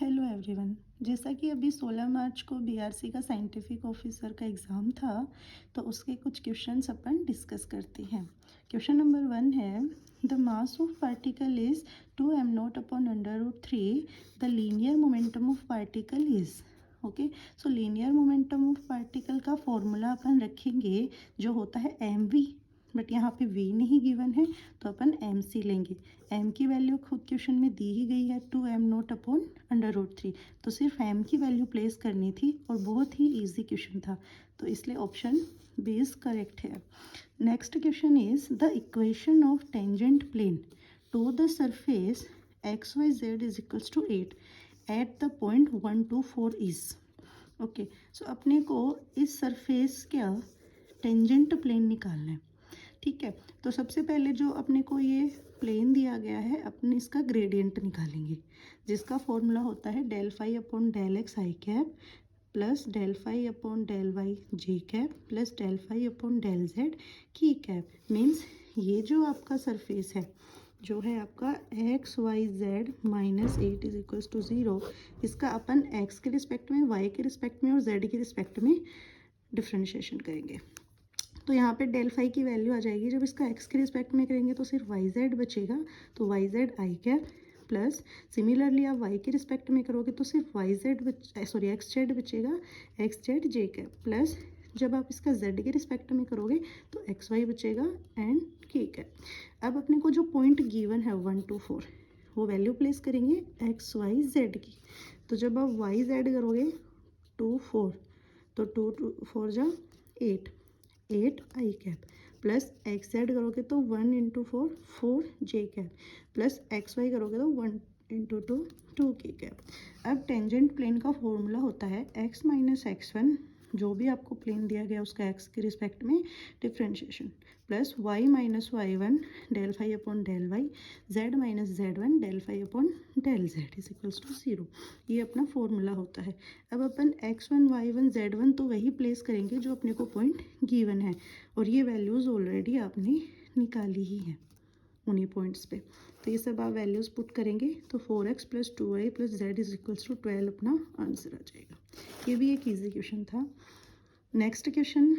Hello everyone. जैसा कि अभी 16 मार्च को बीआरसी का साइंटिफिक ऑफिसर का एग्ज़ाम था, तो उसके कुछ क्वेश्चंस अपन डिस्कस करते हैं। क्वेश्चन नंबर 1 है, the mass of particle is 2m0 upon under root 3, the linear momentum of particle is. Okay, so linear momentum of particle का फॉर्मूला अपन रखेंगे जो होता है एम वी, बट यहाँ पे v नहीं गिवन है तो अपन एम सी लेंगे। m की वैल्यू खुद क्वेश्चन में दी ही गई है 2m0 अपॉन अंडर रूट 3, तो सिर्फ m की वैल्यू प्लेस करनी थी और बहुत ही इजी क्वेश्चन था, तो इसलिए ऑप्शन बी इज करेक्ट है। Next question is the equation of tangent plane to the surface x y z is equals to 8 at the point 1 2 4 is. Okay, so अपने को इस सरफेस का टेंजेंट प्लेन निकालना है। ठीक है, तो सबसे पहले जो अपने को ये प्लेन दिया गया है, अपने इसका ग्रेडियंट निकालेंगे, जिसका फॉर्मूला होता है del phi upon del x i cap plus del phi upon del y j cap plus del phi upon del z की कैप। मीन्स ये जो आपका सरफेस है, जो है आपका x y z minus 8 is equals to 0, इसका अपन एक्स के रिस्पेक्ट में, वाई के रिस्पेक्ट में और जेड के रिस्पेक्ट में डिफ्रेंशिएशन करेंगे। तो यहाँ पे डेल फाई की वैल्यू आ जाएगी, जब इसका एक्स के रिस्पेक्ट में करेंगे तो सिर्फ वाई जेड बचेगा, तो Y Z I cap plus similarly आप वाई के रिस्पेक्ट में करोगे तो सिर्फ वाई जेड एक्स जेड बचेगा, X Z J cap plus जब आप इसका जेड के रिस्पेक्ट में करोगे तो एक्स वाई बचेगा एंड के कैप। अब अपने को जो पॉइंट गिवन है 1 2 4, वो वैल्यू प्लेस करेंगे एक्स वाई जेड की। तो जब आप वाई जेड करोगे 2 4, तो 2 2 4 जा 8 आई कैप प्लस एक्स जेड करोगे तो 1 इंटू 4 4 जे कैप प्लस एक्स वाई करोगे तो 1 इंटू 2 2 के कैप। अब टेंजेंट प्लेन का फॉर्मूला होता है एक्स माइनस एक्स वन, जो भी आपको प्लेन दिया गया उसका एक्स के रिस्पेक्ट में differentiation, plus y minus y one del phi upon del y, z minus z one del phi upon del z is equals to 0। ये अपना फॉर्मूला होता है। अब अपन x one y one z one तो वही place करेंगे जो अपने को पॉइंट गिवन है, और ये वैल्यूज़ ऑलरेडी आपने निकाली ही हैं उन्हीं पॉइंट्स पे। तो ये सब आप वैल्यूज़ पुट करेंगे तो 4x plus 2y plus Z is equals to 12 अपना आंसर आ जाएगा। ये भी एक ईजी क्वेश्चन था। नेक्स्ट क्वेश्चन,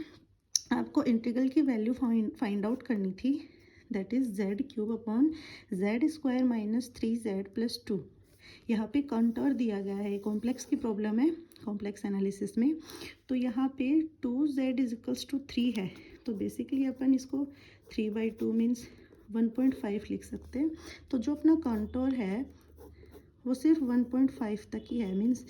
आपको इंटीग्रल की वैल्यू फाइंड आउट करनी थी, that is Z cube upon Z square minus 3z plus 2। यहाँ पे कंटूर दिया गया है, कॉम्प्लेक्स की प्रॉब्लम है कॉम्प्लेक्स एनालिसिस में। तो यहाँ पे 2z इज इक्वल्स टू 3 है, तो बेसिकली अपन इसको 3/2 मीन्स 1.5 लिख सकते हैं। तो जो अपना कंटूर है वो सिर्फ 1.5 तक ही है, मीन्स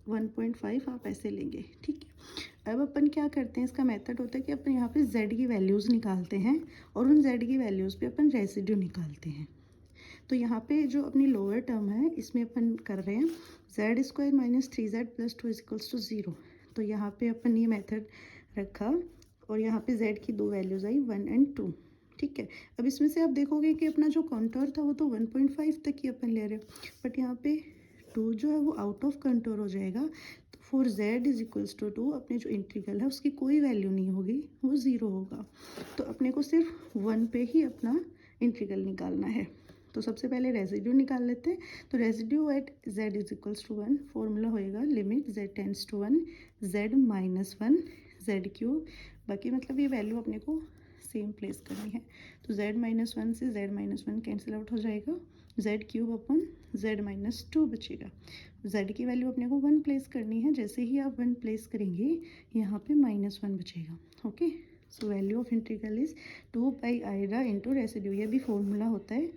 1.5 आप ऐसे लेंगे। ठीक है, अब अपन क्या करते हैं, इसका मेथड होता है कि अपन यहाँ पे z की वैल्यूज़ निकालते हैं और उन z की वैल्यूज़ पे अपन रेसिड्यू निकालते हैं। तो यहाँ पे जो अपनी लोअर टर्म है इसमें अपन कर रहे हैं Z square minus 3z plus 2 equals to 0। तो यहाँ पे अपन ये मेथड रखा और यहाँ पे z की दो वैल्यूज़ आई 1 एंड 2। ठीक है, अब इसमें से आप देखोगे कि अपना जो कंटूर था वो तो 1.5 तक ही अपन ले रहे हैं, बट यहाँ पे 2 जो है वो आउट ऑफ कंटूर हो जाएगा। तो for z is equals to 2 अपने जो इंटीग्रल है उसकी कोई वैल्यू नहीं होगी, वो 0 होगा। तो अपने को सिर्फ 1 पे ही अपना इंटीग्रल निकालना है। तो सबसे पहले रेसिड्यू निकाल लेते हैं। तो residue at z is equals to 1, formula होएगा limit z tends to 1 z minus 1 z cube. बाकी मतलब ये वैल्यू अपने को सेम प्लेस करनी है। तो z माइनस 1 से z माइनस 1 कैंसिल आउट हो जाएगा, z क्यूब अपन z माइनस 2 बचेगा। z की वैल्यू अपने को 1 प्लेस करनी है, जैसे ही आप 1 प्लेस करेंगे यहाँ पे -1 बचेगा। Okay, so value of integral is 2 pi Aida into residue, ये भी फॉर्मूला होता है।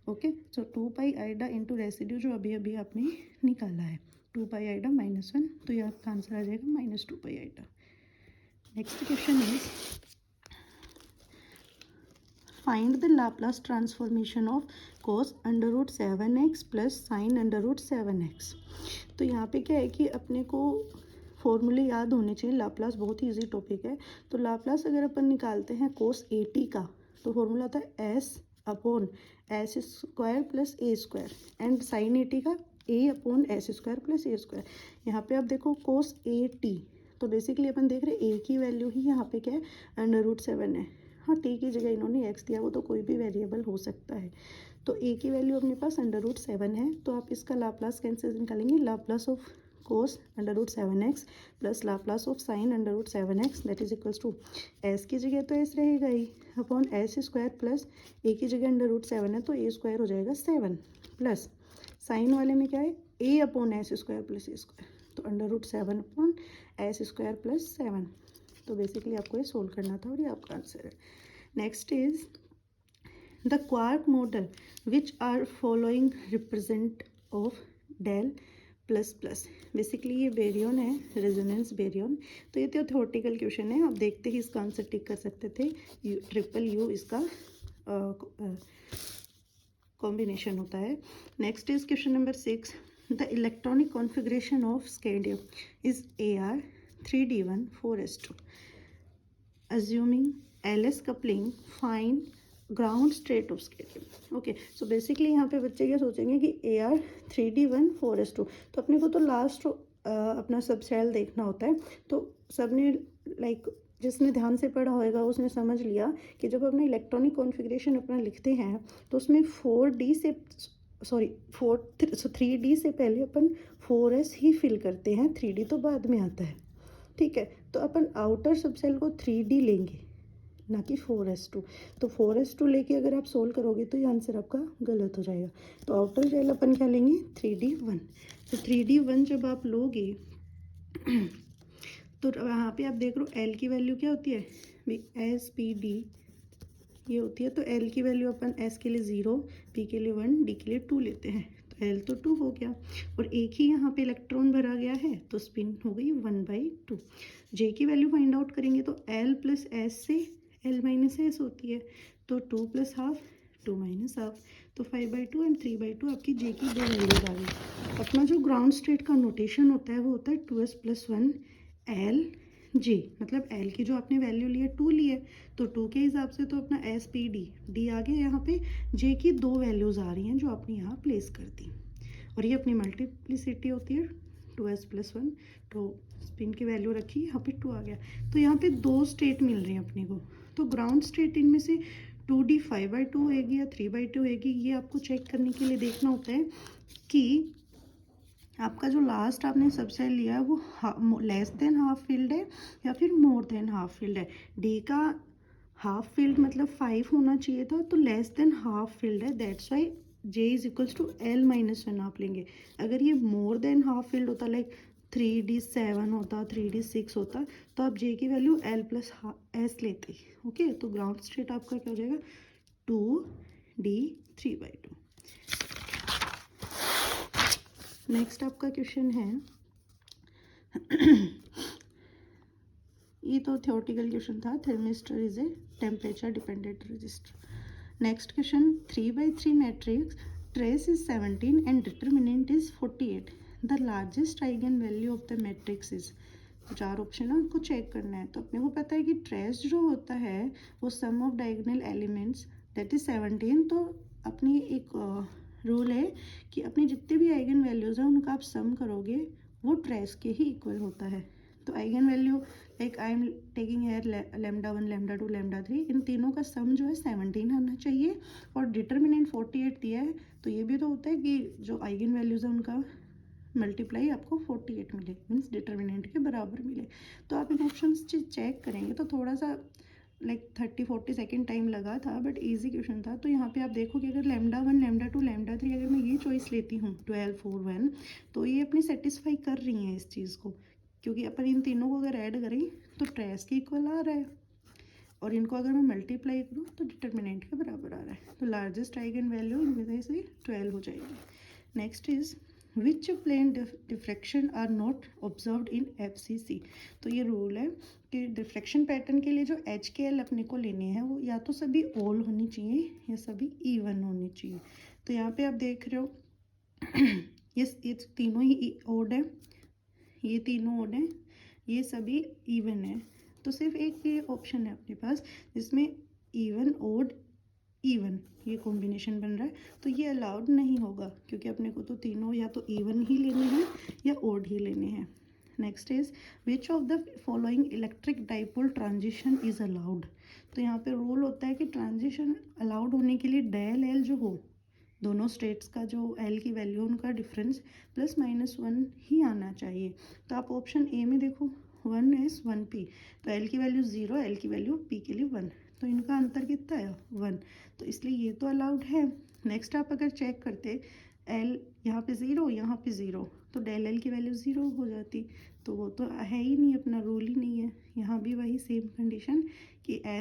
ओके, सो 2 पाई आइडा इंटू रेसिड्यू जो अभी अभी आपने निकाला है 2 पाई आइडा -1, तो यहाँ का आंसर आ जाएगा -2 पाई आइडा। Next question is find the Laplace transformation of cos under root 7x plus sine under root 7x। तो यहाँ पे क्या है कि अपने को फॉर्मूले याद होने चाहिए, लाप्लास बहुत ही ईजी टॉपिक है। तो लाप्लास अगर अपन निकालते हैं cos 80 का, तो फॉर्मूला होता है s upon S square plus A square, and sine 80 का a upon S square plus A square. यहाँ पे आप देखो cos 80, तो बेसिकली अपन देख रहे हैं a की वैल्यू ही यहाँ पे क्या है अंडर रूट 7 है, हाँ, टी की जगह इन्होंने एक्स दिया, वो तो कोई भी वेरिएबल हो सकता है। तो ए की वैल्यू अपने पास √7 है, तो आप इसका लाप्लास कैसे निकालेंगे, Laplace of cos √7x plus Laplace of sine √7x that is equals to S की जगह तो एस रहेगा ही upon S square plus A की जगह √7 है तो ए स्क्वायर हो जाएगा 7 प्लस साइन वाले में क्या है ए upon S square plus A square तो √7 अपॉन एस स्क्वायर प्लस 7। तो बेसिकली आपको ये सोल्व करना था और ये आपका आंसर है। Next is the quark model which are following represent of del plus plus. Basically ये बेरियन है, रेजोनेंस बेरियन। तो ये तो थ्योरेटिकल क्वेश्चन है, आप देखते ही इसका आंसर टिक कर सकते थे। ट्रिपल U इसका कॉम्बिनेशन होता है। Next is question number 6, the electronic configuration of scandium is AR 3D1 4s2 assuming LS coupling find ground state of scandium. Okay, so basically यहाँ पे बच्चे क्या सोचेंगे कि AR 3D1 4s2, तो अपने को तो लास्ट अपना सब सेल देखना होता है। तो सबने लाइक जिसने ध्यान से पढ़ा होगा उसने समझ लिया कि जब अपना इलेक्ट्रॉनिक कॉन्फ़िगरेशन अपना लिखते हैं तो उसमें 4D से 3D से पहले अपन 4s ही फिल करते हैं, 3D तो बाद में आता है। ठीक है, तो अपन आउटर सबसेल को 3D लेंगे ना कि 4s2। तो 4s2 लेके अगर आप सोल्व करोगे तो ये आंसर आपका गलत हो जाएगा। तो आउटर सेल अपन क्या लेंगे 3D1। तो 3D1 जब आप लोगे तो यहाँ पे आप देख लो L की वैल्यू क्या होती है SPD ये होती है। तो L की वैल्यू अपन S के लिए 0, P के लिए 1, D के लिए 2 लेते हैं। तो L तो 2 हो गया और एक ही यहाँ पे इलेक्ट्रॉन भरा गया है तो स्पिन हो गई 1/2। J की वैल्यू फाइंड आउट करेंगे तो L प्लस S से L माइनस S होती है। तो 2 प्लस हाफ 2 माइनस हाफ, तो 5/2 एंड 3/2 आपकी J की दो वैल्यूज आ गई। अपना जो ग्राउंड स्टेट का नोटेशन होता है वो होता है 2s + 1 LJ, मतलब L की जो आपने वैल्यू ली है 2 ली है तो 2 के हिसाब से तो अपना SPD D आ गया। यहाँ पे J की दो वैल्यूज़ आ रही हैं जो आपने यहाँ प्लेस कर दी और ये अपनी मल्टीप्लिसिटी होती है 2s + 1। तो स्पिन की वैल्यू रखी, यहाँ पे 2 आ गया। तो यहाँ पे दो स्टेट मिल रही हैं अपने को। तो ग्राउंड स्टेट इनमें से 2D 5/2 होगी या 3/2 होगी, ये आपको चेक करने के लिए देखना होता है कि आपका जो लास्ट आपने सबसेल लिया है वो लेस देन हाफ फिल्ड है या फिर मोर देन हाफ फिल्ड है। डी का हाफ फिल्ड मतलब 5 होना चाहिए था, तो लेस देन हाफ फिल्ड है, that's why J is equals to L-1 आप लेंगे। अगर ये मोर देन हाफ फिल्ड होता लाइक 3D7 होता 3D6 होता तो आप J की वैल्यू L + S लेते। ओके, तो ग्राउंड स्टेट आपका क्या हो जाएगा 2D 3/2। नेक्स्ट आपका क्वेश्चन है ये तो थ्योरेटिकल क्वेश्चन था, thermistor is a temperature dependent register. Next question 3/3 matrix trace is 17 and determinant is 48, the largest eigen value of the matrix is. तो 4 ऑप्शन है, आपको चेक करना है। तो अपने को पता है कि ट्रेस जो होता है वो sum of diagonal elements that is 17। तो अपनी एक रूल है कि अपने जितने भी आइगन वैल्यूज़ हैं उनका आप सम करोगे वो ट्रेस के ही इक्वल होता है। तो eigen value like I am taking here λ1 λ2 λ3, इन तीनों का सम जो है 17 होना चाहिए और डिटर्मिनेंट 48 दिया है। तो ये भी तो होता है कि जो आइगन वैल्यूज़ है उनका मल्टीप्लाई आपको 48 मिले, मीन्स डिटर्मिनेंट के बराबर मिले। तो आप इन ऑप्शन चेक करेंगे तो थोड़ा सा लाइक 30-40 सेकेंड टाइम लगा था बट इजी क्वेश्चन था। तो यहाँ पे आप देखो कि अगर λ1 λ2 λ3 अगर मैं ये चॉइस लेती हूँ 12 4 1 तो ये अपनी सेटिस्फाई कर रही हैं इस चीज़ को, क्योंकि अपन इन तीनों को अगर ऐड करें तो ट्रेस के इक्वल आ रहा है और इनको अगर मैं मल्टीप्लाई करूँ तो डिटर्मिनेंट के बराबर आ रहा है। तो लार्जेस्ट आइगन वैल्यू इनमें से 12 हो जाएगी। Next is which plane diffraction are not observed in FCC। तो ये रूल है कि डिफ्रैक्शन पैटर्न के लिए जो HKL अपने को लेने हैं वो या तो सभी ऑल होनी चाहिए या सभी इवन होनी चाहिए। तो यहाँ पे आप देख रहे हो ये तीनों ही ओड है, ये तीनों ओड है, ये सभी इवन है। तो सिर्फ एक ये ऑप्शन है अपने पास जिसमें इवन ओड इवन ये कॉम्बिनेशन बन रहा है, तो ये अलाउड नहीं होगा क्योंकि अपने को तो तीनों या तो इवन ही लेने हैं या ओड ही लेने हैं। Next is which of the following electric dipole transition is allowed. तो यहाँ पे रूल होता है कि ट्रांजिशन अलाउड होने के लिए डेल एल जो हो, दोनों स्टेट्स का जो एल की वैल्यू उनका डिफरेंस +-1 ही आना चाहिए। तो आप ऑप्शन ए में देखो 1s 1p, तो एल की वैल्यू 0, एल की वैल्यू p के लिए 1, तो इनका अंतर कितना है 1, तो इसलिए ये तो अलाउड है। नेक्स्ट आप अगर चेक करते एल यहाँ पे 0 यहाँ पे 0, तो डेल एल की वैल्यू 0 हो जाती, तो वो तो है ही नहीं, अपना रूल ही नहीं है। यहाँ भी वही सेम कंडीशन कि